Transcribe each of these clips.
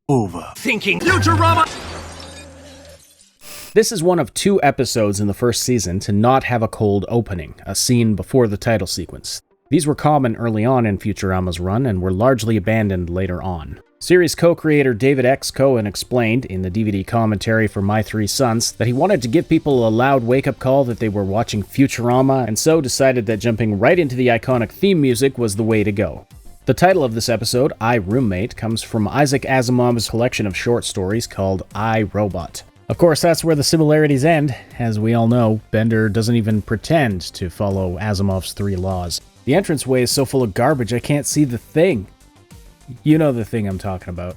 Overthinking Futurama! This is one of 2 episodes in the first season to not have a cold opening, a scene before the title sequence. These were common early on in Futurama's run and were largely abandoned later on. Series co-creator David X. Cohen explained in the DVD commentary for My Three Sons that he wanted to give people a loud wake-up call that they were watching Futurama, and so decided that jumping right into the iconic theme music was the way to go. The title of this episode, I, Roommate, comes from Isaac Asimov's collection of short stories called I, Robot. Of course, that's where the similarities end. As we all know, Bender doesn't even pretend to follow Asimov's 3 laws. The entranceway is so full of garbage I can't see the thing. You know the thing I'm talking about.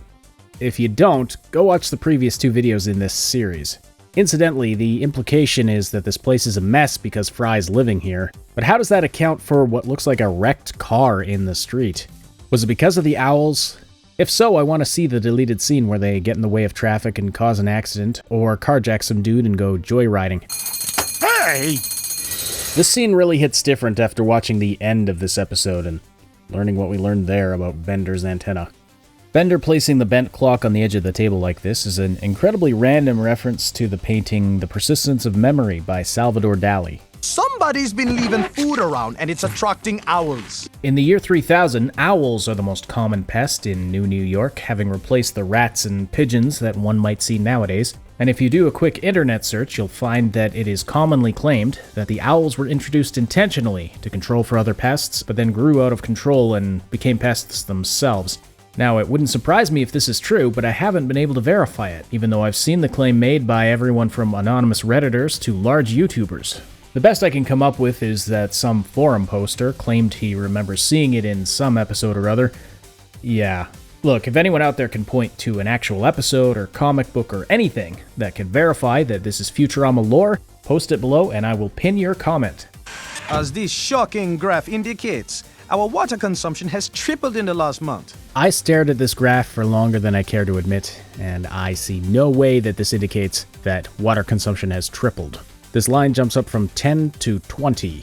If you don't, go watch the previous 2 videos in this series. Incidentally, the implication is that this place is a mess because Fry's living here, but how does that account for what looks like a wrecked car in the street? Was it because of the owls? If so, I want to see the deleted scene where they get in the way of traffic and cause an accident, or carjack some dude and go joyriding. Hey! This scene really hits different after watching the end of this episode and learning what we learned there about Bender's antenna. Bender placing the bent clock on the edge of the table like this is an incredibly random reference to the painting The Persistence of Memory by Salvador Dali. Somebody's been leaving food around and it's attracting owls. In the year 3000, owls are the most common pest in New York, having replaced the rats and pigeons that one might see nowadays. And if you do a quick internet search, you'll find that it is commonly claimed that the owls were introduced intentionally to control for other pests, but then grew out of control and became pests themselves. Now, it wouldn't surprise me if this is true, but I haven't been able to verify it, even though I've seen the claim made by everyone from anonymous Redditors to large YouTubers. The best I can come up with is that some forum poster claimed he remembers seeing it in some episode or other. Yeah. Look, if anyone out there can point to an actual episode or comic book or anything that can verify that this is Futurama lore, post it below and I will pin your comment. As this shocking graph indicates, our water consumption has tripled in the last month. I stared at this graph for longer than I care to admit, and I see no way that this indicates that water consumption has tripled. This line jumps up from 10 to 20.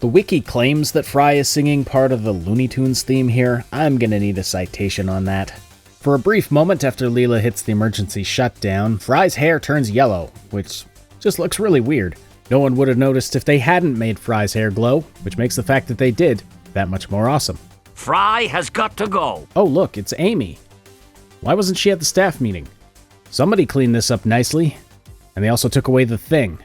The wiki claims that Fry is singing part of the Looney Tunes theme here. I'm gonna need a citation on that. For a brief moment after Leela hits the emergency shutdown, Fry's hair turns yellow, which just looks really weird. No one would have noticed if they hadn't made Fry's hair glow, which makes the fact that they did that much more awesome. Fry has got to go. Oh look, it's Amy. Why wasn't she at the staff meeting? Somebody cleaned this up nicely. And they also took away the thing.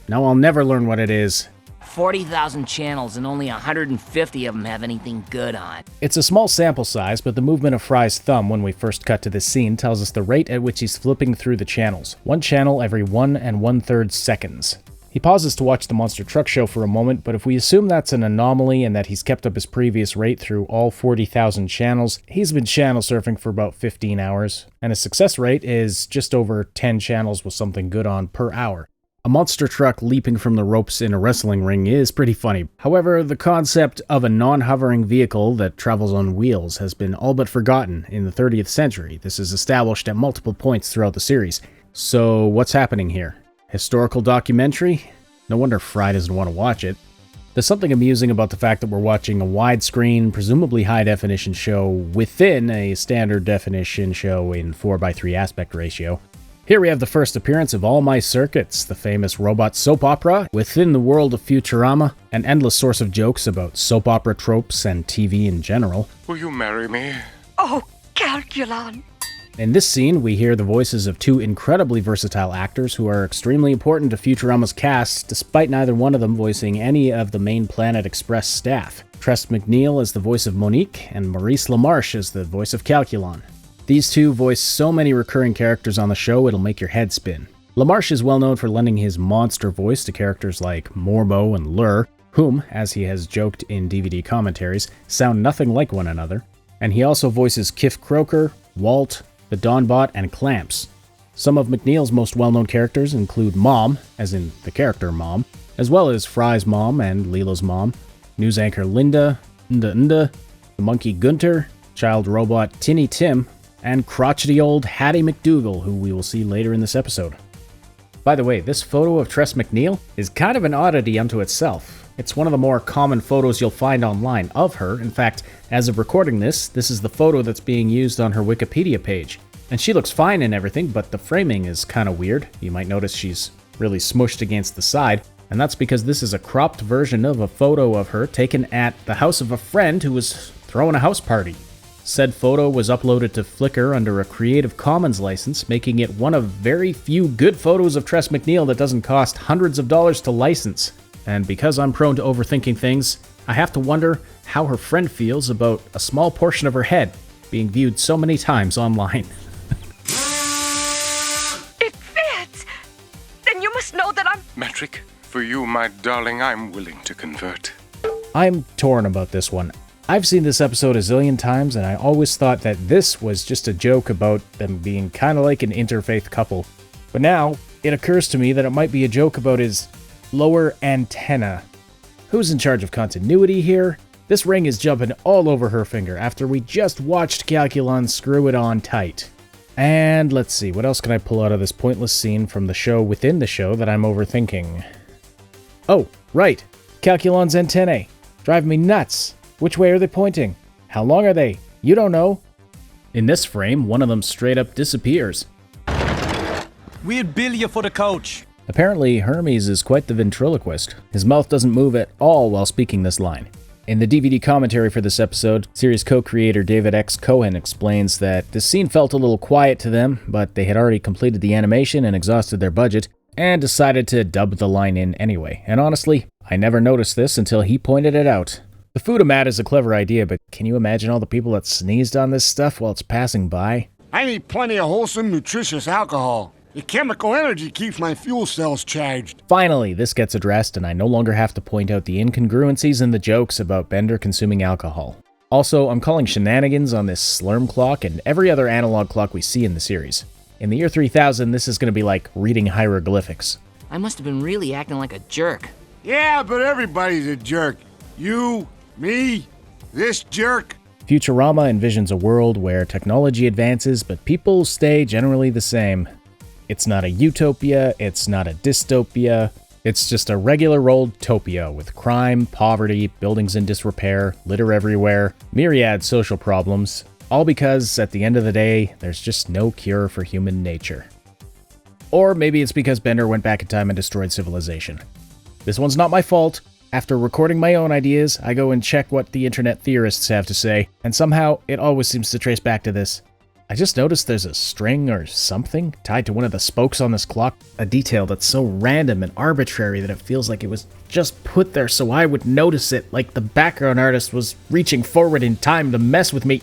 Now I'll never learn what it is. 40,000 channels and only 150 of them have anything good on. It's a small sample size, but the movement of Fry's thumb when we first cut to this scene tells us the rate at which he's flipping through the channels. 1 channel every 1 1/3 seconds. He pauses to watch the monster truck show for a moment, but if we assume that's an anomaly and that he's kept up his previous rate through all 40,000 channels, he's been channel surfing for about 15 hours, and his success rate is just over 10 channels with something good on per hour. A monster truck leaping from the ropes in a wrestling ring is pretty funny. However, the concept of a non-hovering vehicle that travels on wheels has been all but forgotten in the 30th century. This is established at multiple points throughout the series. So what's happening here? Historical documentary? No wonder Fry doesn't want to watch it. There's something amusing about the fact that we're watching a widescreen, presumably high-definition show within a standard definition show in 4:3 aspect ratio. Here we have the first appearance of All My Circuits, the famous robot soap opera within the world of Futurama, an endless source of jokes about soap opera tropes and TV in general. Will you marry me? Oh, Calculon! In this scene, we hear the voices of 2 incredibly versatile actors who are extremely important to Futurama's cast, despite neither one of them voicing any of the main Planet Express staff. Tress MacNeille as the voice of Monique, and Maurice LaMarche as the voice of Calculon. These 2 voice so many recurring characters on the show it'll make your head spin. LaMarche is well known for lending his monster voice to characters like Morbo and Lure, whom, as he has joked in DVD commentaries, sound nothing like one another. And he also voices Kif Kroker, Walt, the Dawnbot, and Clamps. Some of MacNeille's most well-known characters include Mom, as in the character Mom, as well as Fry's mom and Leela's mom, news anchor Linda, the monkey Gunter, child robot Tinny Tim, and crotchety old Hattie McDougal, who we will see later in this episode. By the way, this photo of Tress MacNeille is kind of an oddity unto itself. It's one of the more common photos you'll find online of her. In fact, as of recording this is the photo that's being used on her Wikipedia page. And she looks fine and everything, but the framing is kind of weird. You might notice she's really smushed against the side, and that's because this is a cropped version of a photo of her taken at the house of a friend who was throwing a house party. Said photo was uploaded to Flickr under a Creative Commons license, making it one of very few good photos of Tress MacNeille that doesn't cost hundreds of dollars to license. And because I'm prone to overthinking things, I have to wonder how her friend feels about a small portion of her head being viewed so many times online. It fits! Then you must know that I'm... Metric, for you, my darling, I'm willing to convert. I'm torn about this one. I've seen this episode a zillion times, and I always thought that this was just a joke about them being kind of like an interfaith couple. But now, it occurs to me that it might be a joke about his lower antenna. Who's in charge of continuity here? This ring is jumping all over her finger after we just watched Calculon screw it on tight. And let's see, what else can I pull out of this pointless scene from the show within the show that I'm overthinking? Oh, right. Calculon's antennae. Drive me nuts. Which way are they pointing? How long are they? You don't know. In this frame, one of them straight up disappears. We'll bill you for the coach. Apparently, Hermes is quite the ventriloquist. His mouth doesn't move at all while speaking this line. In the DVD commentary for this episode, series co-creator David X. Cohen explains that this scene felt a little quiet to them, but they had already completed the animation and exhausted their budget, and decided to dub the line in anyway. And honestly, I never noticed this until he pointed it out. The Futurama is a clever idea, but can you imagine all the people that sneezed on this stuff while it's passing by? I need plenty of wholesome, nutritious alcohol. The chemical energy keeps my fuel cells charged. Finally, this gets addressed, and I no longer have to point out the incongruencies in the jokes about Bender consuming alcohol. Also, I'm calling shenanigans on this slurm clock and every other analog clock we see in the series. In the year 3000, this is going to be like reading hieroglyphics. I must have been really acting like a jerk. Yeah, but everybody's a jerk. You, me, this jerk. Futurama envisions a world where technology advances, but people stay generally the same. It's not a utopia, it's not a dystopia, it's just a regular old topia with crime, poverty, buildings in disrepair, litter everywhere, myriad social problems, all because, at the end of the day, there's just no cure for human nature. Or maybe it's because Bender went back in time and destroyed civilization. This one's not my fault. After recording my own ideas, I go and check what the internet theorists have to say, and somehow it always seems to trace back to this. I just noticed there's a string or something tied to one of the spokes on this clock, a detail that's so random and arbitrary that it feels like it was just put there so I would notice it, like the background artist was reaching forward in time to mess with me.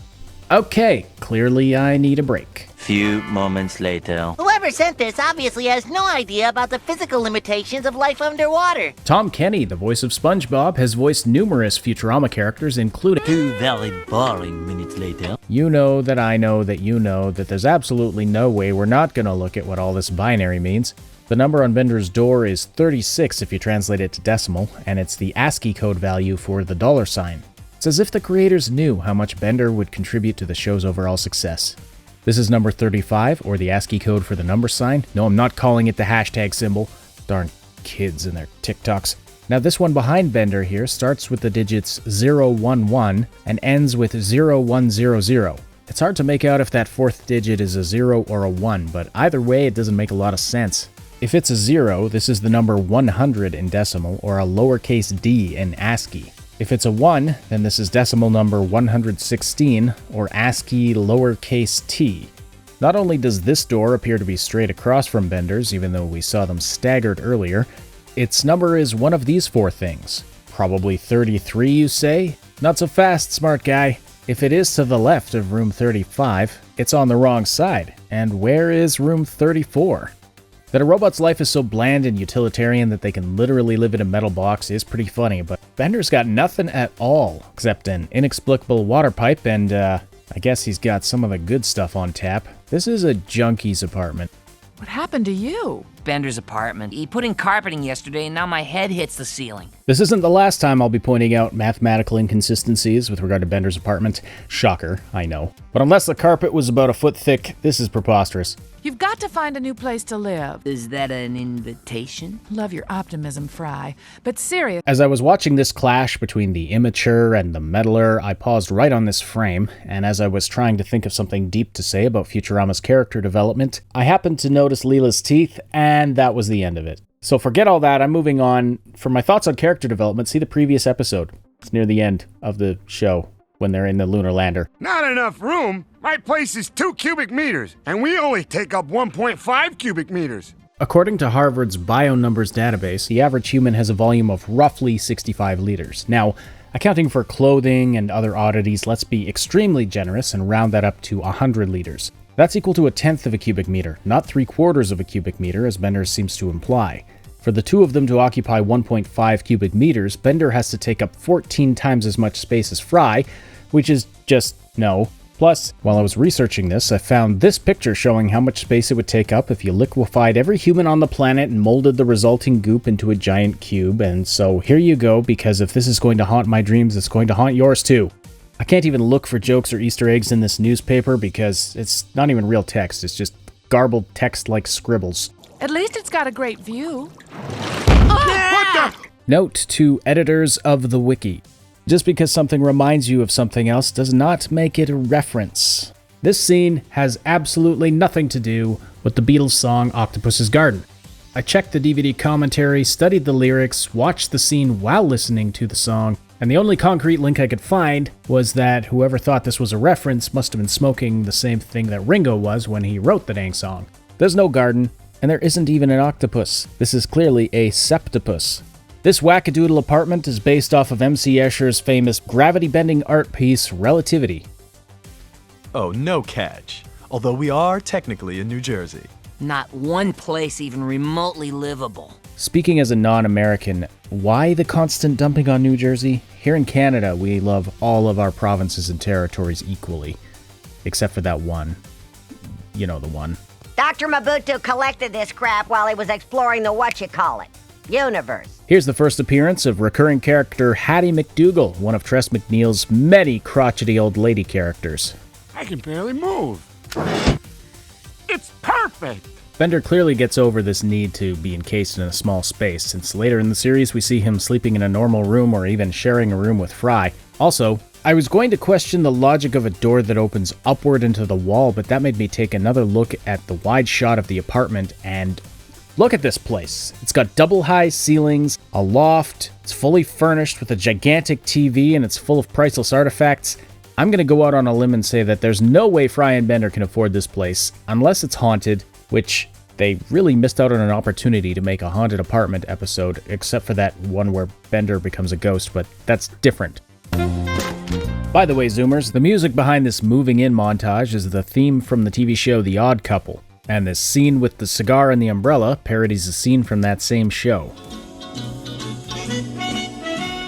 Okay, clearly I need a break. Few moments later. Whoever sent this obviously has no idea about the physical limitations of life underwater. Tom Kenny, the voice of SpongeBob, has voiced numerous Futurama characters, including 2 very boring minutes later. You know that I know that you know that there's absolutely no way we're not gonna look at what all this binary means. The number on Bender's door is 36 if you translate it to decimal, and it's the ASCII code value for the $sign. It's as if the creators knew how much Bender would contribute to the show's overall success. This is number 35, or the ASCII code for the number sign. No, I'm not calling it the hashtag symbol. Darn kids and their TikToks. Now this one behind Bender here starts with the digits 011 and ends with 0100. It's hard to make out if that fourth digit is a 0 or a 1, but either way it doesn't make a lot of sense. If it's a 0, this is the number 100 in decimal, or a lowercase d in ASCII. If it's a 1, then this is decimal number 116, or ASCII lowercase t. Not only does this door appear to be straight across from Bender's, even though we saw them staggered earlier, its number is one of these 4 things. Probably 33, you say? Not so fast, smart guy. If it is to the left of room 35, it's on the wrong side. And where is room 34? That a robot's life is so bland and utilitarian that they can literally live in a metal box is pretty funny, but Bender's got nothing at all, except an inexplicable water pipe and, I guess he's got some of the good stuff on tap. This is a junkie's apartment. What happened to you? Bender's apartment. He put in carpeting yesterday, and now my head hits the ceiling. This isn't the last time I'll be pointing out mathematical inconsistencies with regard to Bender's apartment. Shocker, I know. But unless the carpet was about a foot thick, this is preposterous. You've got to find a new place to live. Is that an invitation? Love your optimism, Fry. But serious. As I was watching this clash between the immature and the meddler, I paused right on this frame, and as I was trying to think of something deep to say about Futurama's character development, I happened to notice Leela's teeth, and that was the end of it. So forget all that, I'm moving on. For my thoughts on character development, see the previous episode. It's near the end of the show, when they're in the lunar lander. Not enough room? My place is 2 cubic meters, and we only take up 1.5 cubic meters. According to Harvard's BioNumbers database, the average human has a volume of roughly 65 liters. Now, accounting for clothing and other oddities, let's be extremely generous and round that up to 100 liters. That's equal to 1/10 of a cubic meter, not 3/4 of a cubic meter, as Bender seems to imply. For the two of them to occupy 1.5 cubic meters, Bender has to take up 14 times as much space as Fry, which is just no. Plus, while I was researching this, I found this picture showing how much space it would take up if you liquefied every human on the planet and molded the resulting goop into a giant cube, and so here you go, because if this is going to haunt my dreams, it's going to haunt yours too. I can't even look for jokes or Easter eggs in this newspaper because it's not even real text, it's just garbled text like scribbles. At least it's got a great view. What the? Note to editors of the wiki. Just because something reminds you of something else does not make it a reference. This scene has absolutely nothing to do with the Beatles song Octopus's Garden. I checked the DVD commentary, studied the lyrics, watched the scene while listening to the song, and the only concrete link I could find was that whoever thought this was a reference must have been smoking the same thing that Ringo was when he wrote the dang song. There's no garden, and there isn't even an octopus. This is clearly a septopus. This wackadoodle apartment is based off of M.C. Escher's famous gravity-bending art piece, Relativity. Oh, no catch. Although we are technically in New Jersey. Not one place even remotely livable. Speaking as a non-American, why the constant dumping on New Jersey? Here in Canada, we love all of our provinces and territories equally. Except for that one. You know the one. Dr. Mabutu collected this crap while he was exploring the whatchamacallit universe. Here's the first appearance of recurring character Hattie McDougal, one of Tress MacNeille's many crotchety old lady characters. I can barely move. It's perfect! Bender clearly gets over this need to be encased in a small space, since later in the series we see him sleeping in a normal room or even sharing a room with Fry. Also, I was going to question the logic of a door that opens upward into the wall, but that made me take another look at the wide shot of the apartment and look at this place. It's got double-high ceilings, a loft, it's fully furnished with a gigantic TV, and it's full of priceless artifacts. I'm gonna go out on a limb and say that there's no way Fry and Bender can afford this place, unless it's haunted, which they really missed out on an opportunity to make a haunted apartment episode, except for that one where Bender becomes a ghost, but that's different. By the way, Zoomers, the music behind this moving in montage is the theme from the TV show The Odd Couple. And this scene with the cigar and the umbrella parodies a scene from that same show.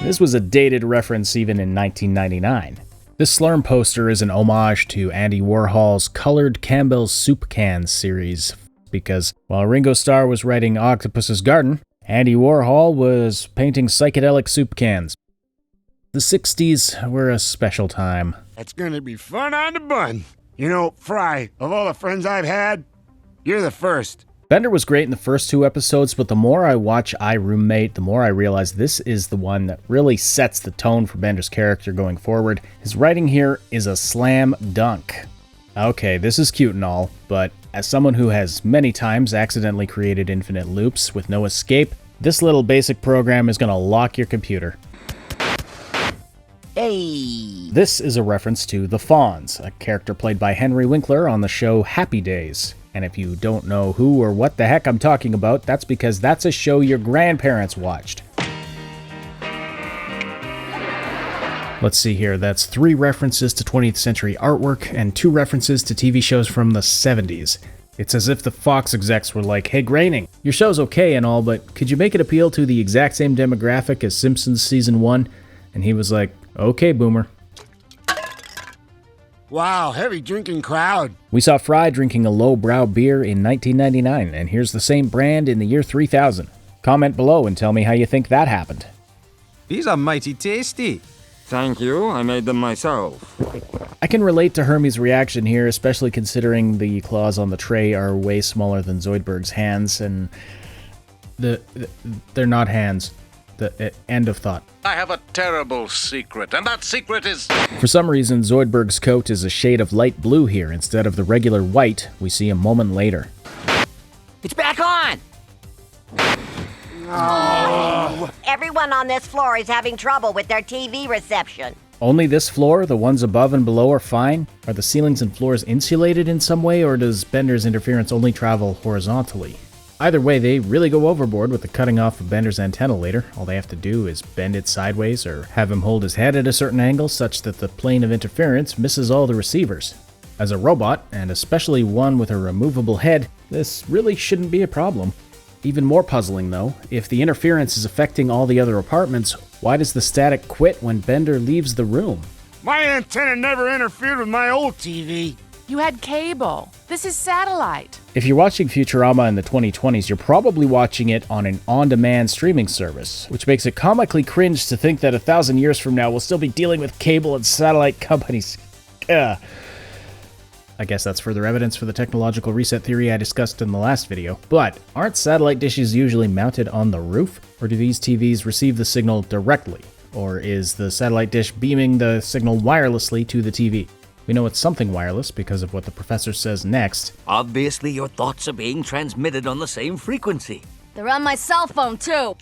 This was a dated reference even in 1999. This Slurm poster is an homage to Andy Warhol's Colored Campbell's Soup Cans series, because while Ringo Starr was writing Octopus's Garden, Andy Warhol was painting psychedelic soup cans. The 60s were a special time. It's gonna be fun on the bun. You know, Fry, of all the friends I've had, you're the first. Bender was great in the first 2 episodes, but the more I watch I Roommate, the more I realize this is the one that really sets the tone for Bender's character going forward. His writing here is a slam dunk. Okay, this is cute and all, but as someone who has many times accidentally created infinite loops with no escape, this little basic program is gonna lock your computer. Hey! This is a reference to the Fonz, a character played by Henry Winkler on the show Happy Days. And if you don't know who or what the heck I'm talking about, that's because that's a show your grandparents watched. Let's see here, that's 3 references to 20th century artwork and 2 references to TV shows from the 70s. It's as if the Fox execs were like, hey Groening, your show's okay and all, but could you make it appeal to the exact same demographic as Simpsons Season 1? And he was like, okay, boomer. Wow, heavy drinking crowd. We saw Fry drinking a low-brow beer in 1999, and here's the same brand in the year 3000. Comment below and tell me how you think that happened. These are mighty tasty. Thank you, I made them myself. I can relate to Hermes' reaction here, especially considering the claws on the tray are way smaller than Zoidberg's hands, and they're not hands. End of thought. I have a terrible secret, and that secret is... For some reason, Zoidberg's coat is a shade of light blue here instead of the regular white we see a moment later. It's back on! Everyone on this floor is having trouble with their TV reception. Only this floor? The ones above and below are fine? Are the ceilings and floors insulated in some way, or does Bender's interference only travel horizontally? Either way, they really go overboard with the cutting off of Bender's antenna later. All they have to do is bend it sideways or have him hold his head at a certain angle such that the plane of interference misses all the receivers. As a robot, and especially one with a removable head, this really shouldn't be a problem. Even more puzzling though, if the interference is affecting all the other apartments, why does the static quit when Bender leaves the room? My antenna never interfered with my old TV. You had cable. This is satellite. If you're watching Futurama in the 2020s, you're probably watching it on an on-demand streaming service, which makes it comically cringe to think that 1,000 years from now we'll still be dealing with cable and satellite companies. I guess that's further evidence for the technological reset theory I discussed in the last video. But aren't satellite dishes usually mounted on the roof? Or do these TVs receive the signal directly? Or is the satellite dish beaming the signal wirelessly to the TV? We know it's something wireless because of what the professor says next. Obviously, your thoughts are being transmitted on the same frequency. They're on my cell phone, too.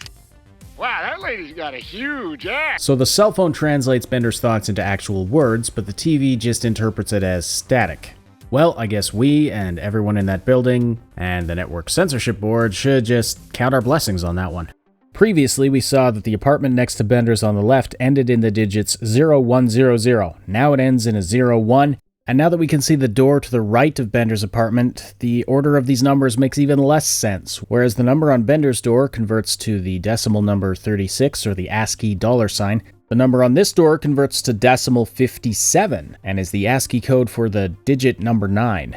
Wow, that lady's got a huge ass. So the cell phone translates Bender's thoughts into actual words, but the TV just interprets it as static. Well, I guess we and everyone in that building and the network censorship board should just count our blessings on that one. Previously, we saw that the apartment next to Bender's on the left ended in the digits 0100. Now it ends in a 01, and now that we can see the door to the right of Bender's apartment, the order of these numbers makes even less sense. Whereas the number on Bender's door converts to the decimal number 36 or the ASCII $sign, the number on this door converts to decimal 57 and is the ASCII code for the digit number 9.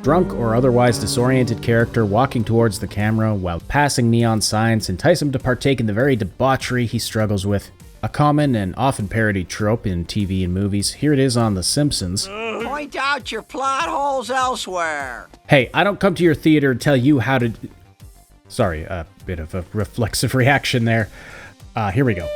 Drunk or otherwise disoriented character walking towards the camera while passing neon signs entice him to partake in the very debauchery he struggles with. A common and often parodied trope in TV and movies. Here it is on The Simpsons. Point out your plot holes elsewhere. Hey, I don't come to your theater to tell you how to... Sorry, a bit of a reflexive reaction there. Here we go.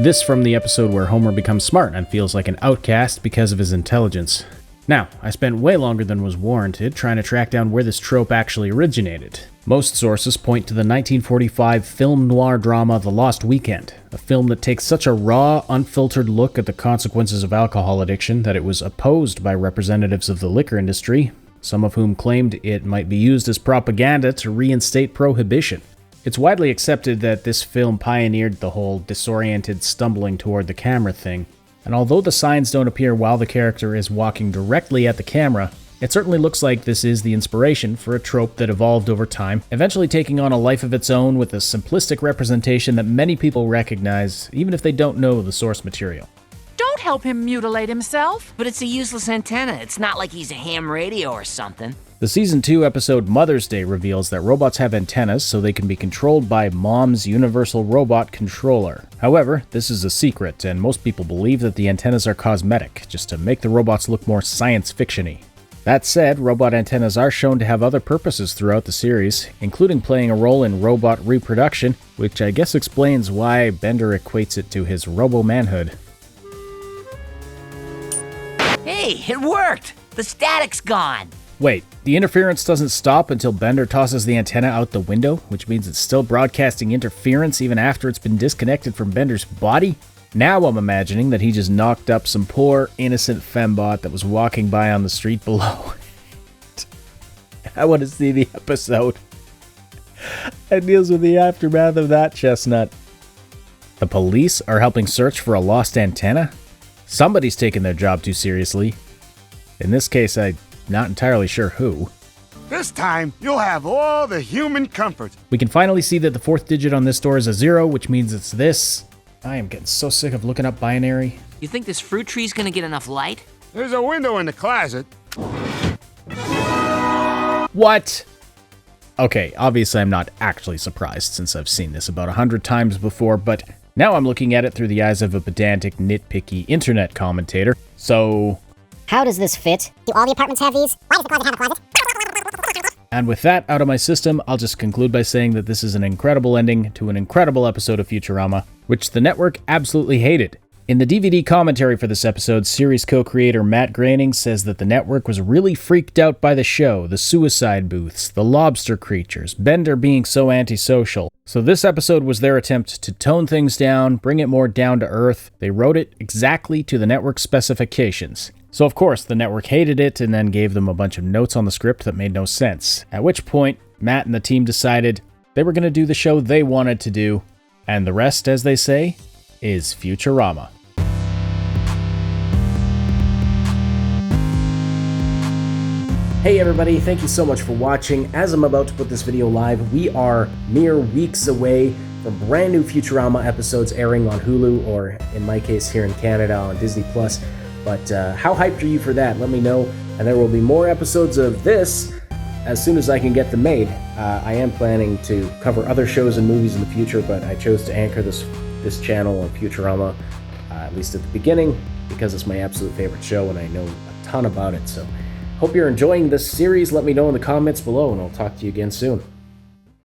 This from the episode where Homer becomes smart and feels like an outcast because of his intelligence. Now, I spent way longer than was warranted trying to track down where this trope actually originated. Most sources point to the 1945 film noir drama The Lost Weekend, a film that takes such a raw, unfiltered look at the consequences of alcohol addiction that it was opposed by representatives of the liquor industry, some of whom claimed it might be used as propaganda to reinstate prohibition. It's widely accepted that this film pioneered the whole disoriented stumbling toward the camera thing. And although the signs don't appear while the character is walking directly at the camera, it certainly looks like this is the inspiration for a trope that evolved over time, eventually taking on a life of its own with a simplistic representation that many people recognize, even if they don't know the source material. Don't help him mutilate himself. But it's a useless antenna. It's not like he's a ham radio or something. The Season 2 episode Mother's Day reveals that robots have antennas so they can be controlled by Mom's Universal Robot Controller. However, this is a secret, and most people believe that the antennas are cosmetic, just to make the robots look more science fiction-y. That said, robot antennas are shown to have other purposes throughout the series, including playing a role in robot reproduction, which I guess explains why Bender equates it to his robo-manhood. Hey, it worked! The static's gone! Wait, the interference doesn't stop until Bender tosses the antenna out the window, which means it's still broadcasting interference even after it's been disconnected from Bender's body? Now I'm imagining that he just knocked up some poor, innocent fembot that was walking by on the street below. I want to see the episode that deals with the aftermath of that chestnut. The police are helping search for a lost antenna? Somebody's taking their job too seriously. In this case, I'm not entirely sure who. This time, you'll have all the human comfort. We can finally see that the fourth digit on this door is a 0, which means it's this. I am getting so sick of looking up binary. You think this fruit tree's gonna get enough light? There's a window in the closet. What? Okay, obviously I'm not actually surprised since I've seen this about 100 times before, but now I'm looking at it through the eyes of a pedantic, nitpicky internet commentator. So... how does this fit? Do all the apartments have these? Why does the closet have a closet? And with that out of my system, I'll just conclude by saying that this is an incredible ending to an incredible episode of Futurama, which the network absolutely hated. In the DVD commentary for this episode, series co-creator Matt Groening says that the network was really freaked out by the show, the suicide booths, the lobster creatures, Bender being so antisocial. So this episode was their attempt to tone things down, bring it more down to earth. They wrote it exactly to the network's specifications. So of course, the network hated it and then gave them a bunch of notes on the script that made no sense. At which point, Matt and the team decided they were going to do the show they wanted to do. And the rest, as they say, is Futurama. Hey everybody, thank you so much for watching. As I'm about to put this video live, we are mere weeks away from brand new Futurama episodes airing on Hulu, or in my case here in Canada on Disney+. But how hyped are you for that? Let me know. And there will be more episodes of this as soon as I can get them made. I am planning to cover other shows and movies in the future, but I chose to anchor this channel on Futurama, at least at the beginning, because it's my absolute favorite show and I know a ton about it. So hope you're enjoying this series. Let me know in the comments below and I'll talk to you again soon.